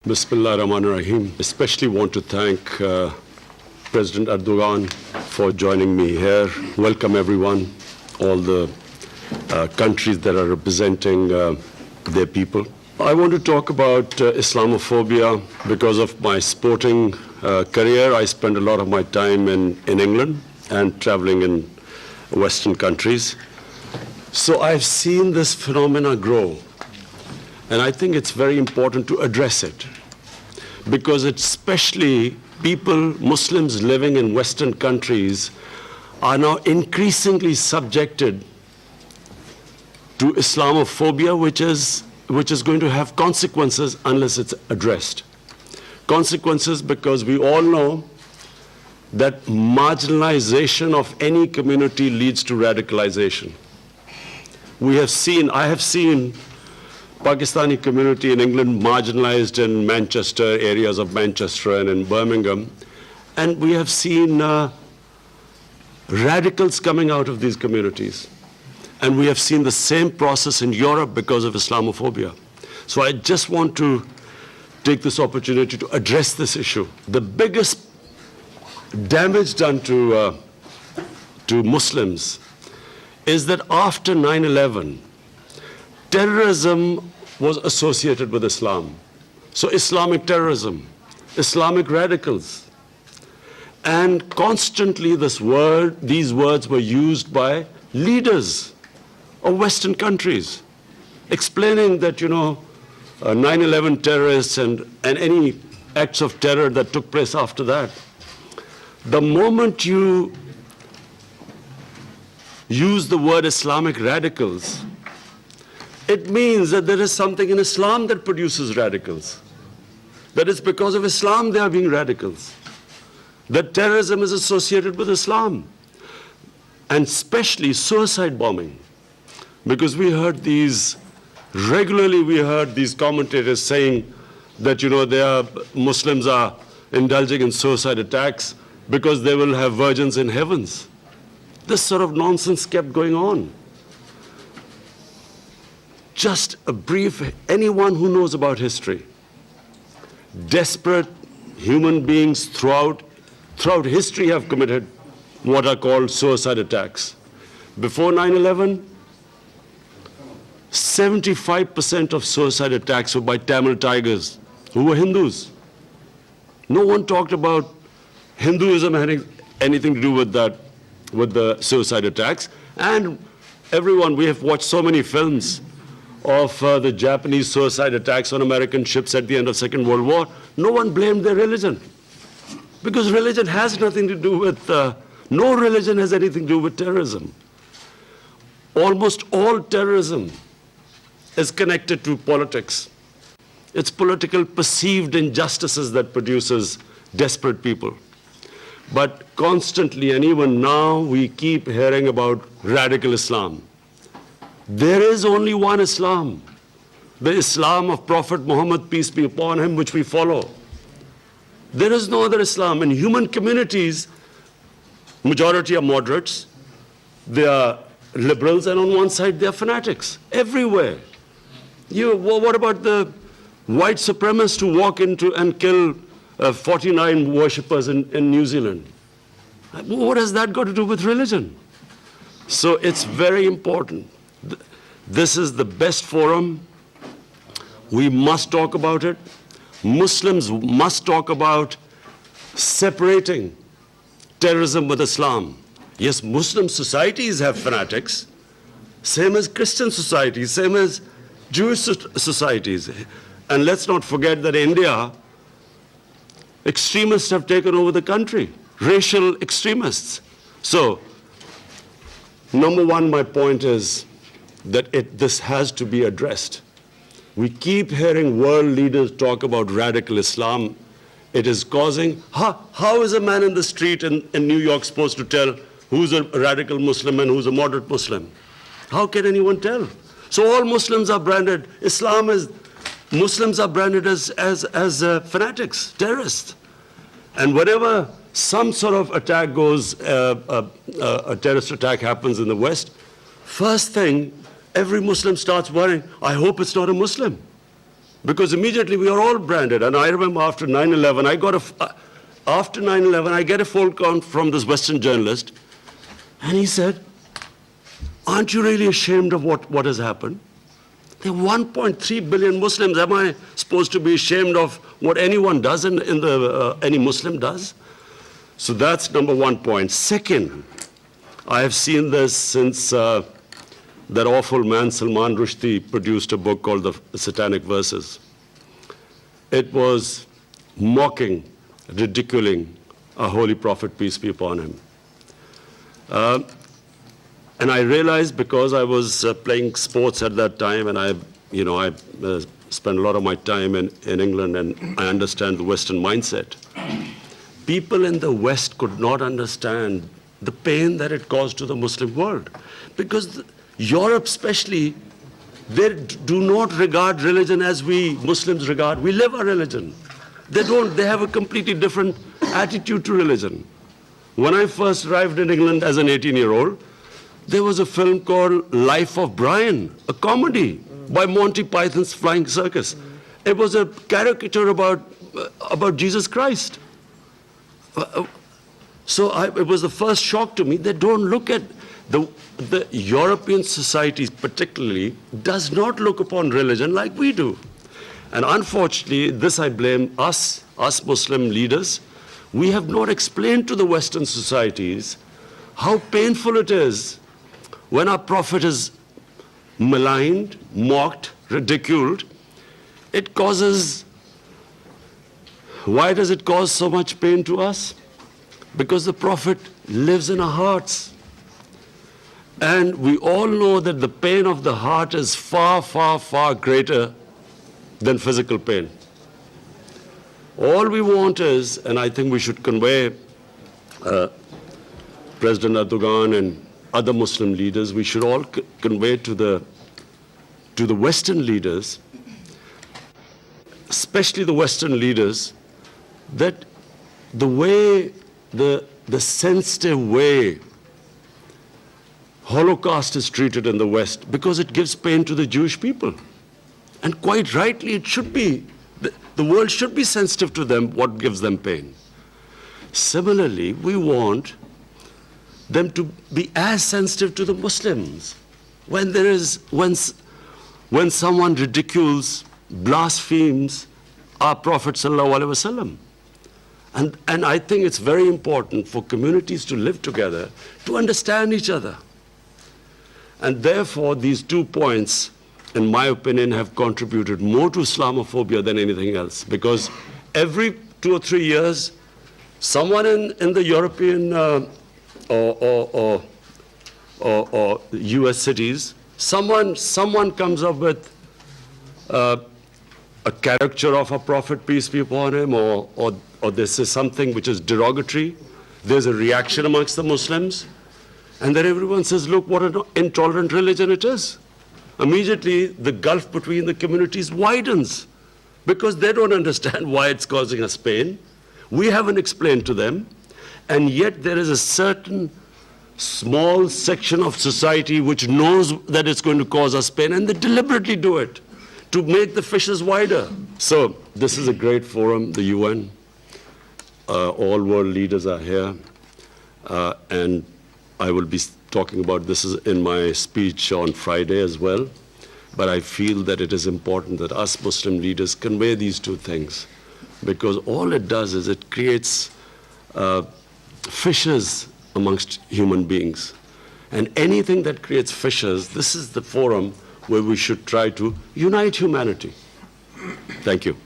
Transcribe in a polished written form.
Bismillah ar-Rahman ar-Rahim. Especially want to thank President Erdogan for joining me here. Welcome everyone, all the countries that are representing their people. I want to talk about Islamophobia because of my sporting career. I spent a lot of my time in England and traveling in Western countries. So I've seen this phenomena grow. And I think it's very important to address it because it's especially people, Muslims living in Western countries are now increasingly subjected to Islamophobia, which is going to have consequences unless it's addressed. Consequences because we all know that marginalization of any community leads to radicalization. I have seen Pakistani community in England marginalized in Manchester, areas of Manchester and in Birmingham. And we have seen radicals coming out of these communities. And we have seen the same process in Europe because of Islamophobia. So I just want to take this opportunity to address this issue. The biggest damage done to Muslims is that after 9/11, terrorism was associated with Islam. So Islamic terrorism, Islamic radicals. And constantly these words were used by leaders of Western countries, explaining that, 9/11 terrorists and any acts of terror that took place after that. The moment you use the word Islamic radicals, it means that there is something in Islam that produces radicals. That it's because of Islam they are being radicals. That terrorism is associated with Islam. And especially suicide bombing. Because regularly we heard these commentators saying that, Muslims are indulging in suicide attacks because they will have virgins in heavens. This sort of nonsense kept going on. Just a brief, anyone who knows about history, desperate human beings throughout history have committed what are called suicide attacks. Before 9/11, 75% of suicide attacks were by Tamil tigers who were Hindus. No one talked about Hinduism having anything to do with that, with the suicide attacks. And we have watched so many films of the Japanese suicide attacks on American ships at the end of Second World War. No one blamed their religion because religion has nothing to do with, no religion has anything to do with terrorism. Almost all terrorism is connected to politics. It's political perceived injustices that produces desperate people. But constantly, and even now, we keep hearing about radical Islam. There is only one Islam, the Islam of Prophet Muhammad, peace be upon him, which we follow. There is no other Islam. In human communities, majority are moderates, they are liberals, and on one side they are fanatics, everywhere. What about the white supremacists who walk into and kill 49 worshippers in New Zealand? What has that got to do with religion? So it's very important. This is the best forum. We must talk about it. Muslims must talk about separating terrorism with Islam. Yes, Muslim societies have fanatics, same as Christian societies, same as Jewish societies. And let's not forget that in India, extremists have taken over the country, racial extremists. So, number one, my point is that this has to be addressed. We keep hearing world leaders talk about radical Islam. It is causing, how is a man in the street in New York supposed to tell who's a radical Muslim and who's a moderate Muslim? How can anyone tell? So all Muslims are branded, Muslims are branded as fanatics, terrorists. And whenever some sort of attack goes, a terrorist attack happens in the West, first thing, every Muslim starts worrying, I hope it's not a Muslim. Because immediately we are all branded. And I remember after 9/11, after 9/11, I get a phone call from this Western journalist, and he said, aren't you really ashamed of what has happened? There are 1.3 billion Muslims. Am I supposed to be ashamed of what anyone does any Muslim does? So that's number one point. Second, I have seen this since that awful man Salman Rushdie produced a book called The Satanic Verses. It was mocking, ridiculing our holy prophet, peace be upon him. And I realized, because I was playing sports at that time, and I spent a lot of my time in England, and I understand the Western mindset. People in the West could not understand the pain that it caused to the Muslim world. Because Europe especially, they do not regard religion as we Muslims regard. We live our religion. They don't. They have a completely different attitude to religion. When I first arrived in England as an 18-year-old, there was a film called Life of Brian, a comedy by Monty Python's Flying Circus. It was a caricature about Jesus Christ. So it was the first shock to me. They don't look at the European societies particularly does not look upon religion like we do. And unfortunately, this I blame us Muslim leaders. We have not explained to the Western societies how painful it is when our prophet is maligned, mocked, ridiculed. It causes, why does it cause so much pain to us? Because the prophet lives in our hearts. And we all know that the pain of the heart is far, far, far greater than physical pain. All we want is, and I think we should convey President Erdogan and other Muslim leaders, we should all convey to the Western leaders, especially the Western leaders, that the way, the sensitive way Holocaust is treated in the West, because it gives pain to the Jewish people. And quite rightly, it should be. The world should be sensitive to them, what gives them pain. Similarly, we want them to be as sensitive to the Muslims. When someone ridicules, blasphemes our Prophet sallallahu alaihi wasallam. And I think it's very important for communities to live together, to understand each other. And therefore, these 2 points, in my opinion, have contributed more to Islamophobia than anything else. Because every 2 or 3 years, someone in the European or US cities, someone comes up with a caricature of a prophet, peace be upon him, or this is something which is derogatory. There's a reaction amongst the Muslims. And then everyone says, look, what an intolerant religion it is. Immediately, the gulf between the communities widens because they don't understand why it's causing us pain. We haven't explained to them. And yet there is a certain small section of society which knows that it's going to cause us pain, and they deliberately do it to make the fissures wider. So this is a great forum, the UN. All world leaders are here. And I will be talking about this in my speech on Friday as well. But I feel that it is important that us Muslim leaders convey these 2 things, because all it does is it creates fissures amongst human beings. And anything that creates fissures, this is the forum where we should try to unite humanity. Thank you.